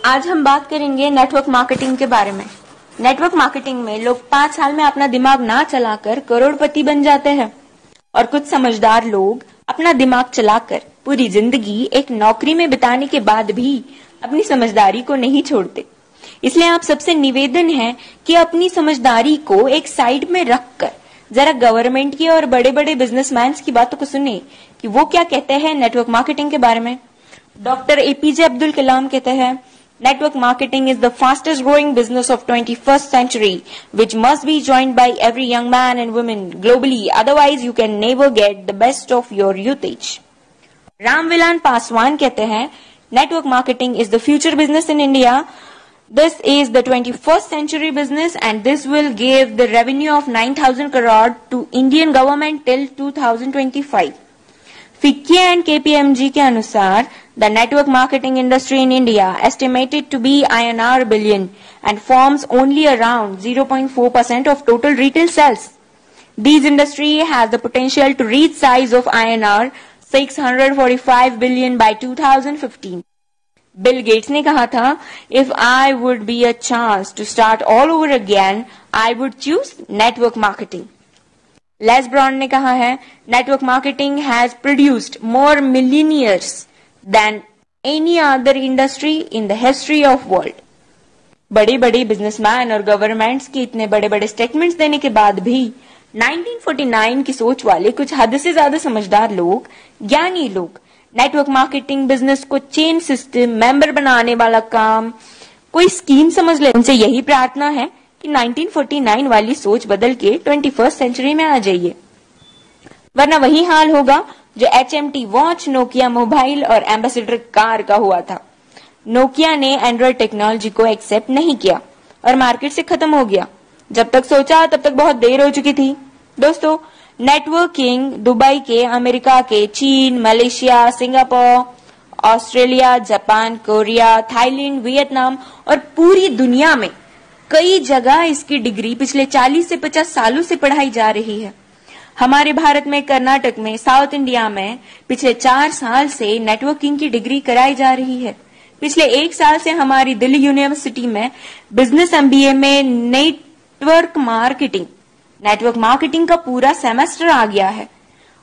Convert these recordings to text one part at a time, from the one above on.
आज हम बात करेंगे नेटवर्क मार्केटिंग के बारे में। नेटवर्क मार्केटिंग में लोग 5 साल में अपना दिमाग ना चलाकर करोड़पति बन जाते हैं और कुछ समझदार लोग अपना दिमाग चलाकर पूरी जिंदगी एक नौकरी में बिताने के बाद भी अपनी समझदारी को नहीं छोड़ते। इसलिए आप सबसे निवेदन है कि अपनी समझदारी को एक साइड में रखकर जरा गवर्नमेंट की और बड़े बड़े बिजनेसमैन की बातों को सुने कि वो क्या कहते हैं नेटवर्क मार्केटिंग के बारे में। डॉक्टर एपीजे अब्दुल कलाम कहते हैं, Network marketing is the fastest growing business of 21st century, which must be joined by every young man and woman globally. Otherwise, you can never get the best of your usage. Ramvilas Paswan कहते हैं, Network marketing is the future business in India. This is the 21st century business and this will give the revenue of 9,000 crore to Indian government till 2025. FICCI and KPMG के अनुसार the network marketing industry in India estimated to be INR billion and forms only around 0.4% of total retail sales. This industry has the potential to reach size of INR 645 billion by 2015. Bill Gates ने कहा था, if I would be a chance to start all over again, I would choose network marketing. Les Brown ने कहा है, network marketing has produced more millionaires than any other industry in the history of world. बड़े बड़े businessman और governments के इतने बड़े बड़े स्टेटमेंट्स देने के बाद भी 1949 की सोच वाले कुछ हद से ज्यादा समझदार लोग, ज्ञानी लोग नेटवर्क मार्केटिंग बिजनेस को चेन सिस्टम, मेंबर बनाने वाला काम, कोई स्कीम समझ ले। उनसे यही प्रार्थना है कि 1949 वाली सोच बदल के 21st सेंचुरी में आ जाइए, वरना वही हाल होगा जो HMT वॉच, नोकिया मोबाइल और एम्बेसडर कार का हुआ था। नोकिया ने एंड्रॉइड टेक्नोलॉजी को एक्सेप्ट नहीं किया और मार्केट से खत्म हो गया। जब तक सोचा तब तक बहुत देर हो चुकी थी। दोस्तों, नेटवर्किंग दुबई के, अमेरिका के, चीन, Malaysia, Singapore, Australia, Japan, Korea, Thailand, Vietnam और पूरी दुनिया में कई जगह इसकी डिग्री पिछले 40 से 50 सालों से पढ़ाई जा रही है। हमारे भारत में, कर्नाटक में, साउथ इंडिया में पिछले 4 साल से नेटवर्किंग की डिग्री कराई जा रही है। पिछले 1 साल से हमारी दिल्ली यूनिवर्सिटी में बिजनेस MBA में नेटवर्क मार्केटिंग का पूरा सेमेस्टर आ गया है।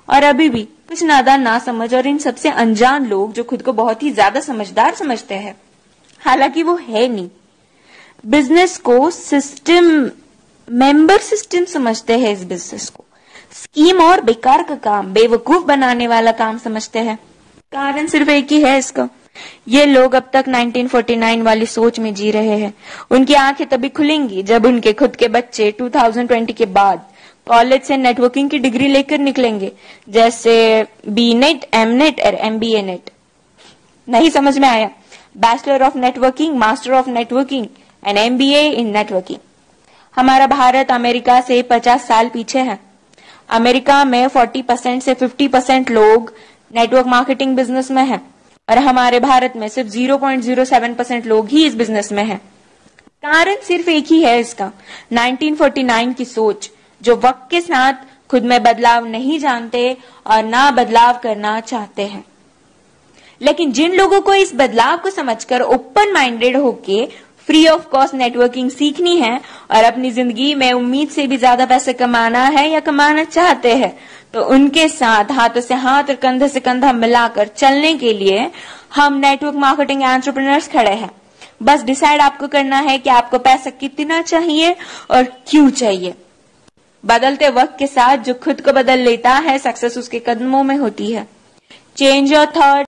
और अभी भी कुछ नादान, ना समझ और इन सबसे अनजान लोग जो खुद को बहुत ही ज्यादा समझदार समझते हैं, हालांकि वो है नहीं, बिजनेस को सिस्टम, मेंबर सिस्टम समझते हैं। इस बिजनेस को स्कीम और बेकार का काम, बेवकूफ बनाने वाला काम समझते हैं। कारण सिर्फ एक ही है इसका, ये लोग अब तक 1949 वाली सोच में जी रहे हैं। उनकी आंखें तभी खुलेंगी जब उनके खुद के बच्चे 2020 के बाद कॉलेज से नेटवर्किंग की डिग्री लेकर निकलेंगे, जैसे BNet, MNet और MBA नेट। नहीं समझ में आया? Bachelor of networking, master of networking and MBA in networking. हमारा भारत अमेरिका से 50 साल पीछे है। अमेरिका में 40% से 50% लोग नेटवर्क मार्केटिंग बिजनेस में हैं और हमारे भारत में सिर्फ 0.07% लोग ही इस बिजनेस में हैं। कारण सिर्फ एक ही है इसका, 1949 की सोच, जो वक्त के साथ खुद में बदलाव नहीं जानते और ना बदलाव करना चाहते हैं। लेकिन जिन लोगों को इस बदलाव को समझकर ओपन माइंडेड होके फ्री ऑफ कॉस्ट नेटवर्किंग सीखनी है और अपनी जिंदगी में उम्मीद से भी ज्यादा पैसे कमाना है या कमाना चाहते हैं, तो उनके साथ हाथ से हाथ और कंधे से कंधा मिलाकर चलने के लिए हम नेटवर्क मार्केटिंग एंटरप्रेन्योर्स खड़े हैं। बस डिसाइड आपको करना है कि आपको पैसा कितना चाहिए और क्यों चाहिए। बदलते वक्त के साथ जो खुद को बदल लेता है, सक्सेस उसके कदमों में होती है। Change your thought,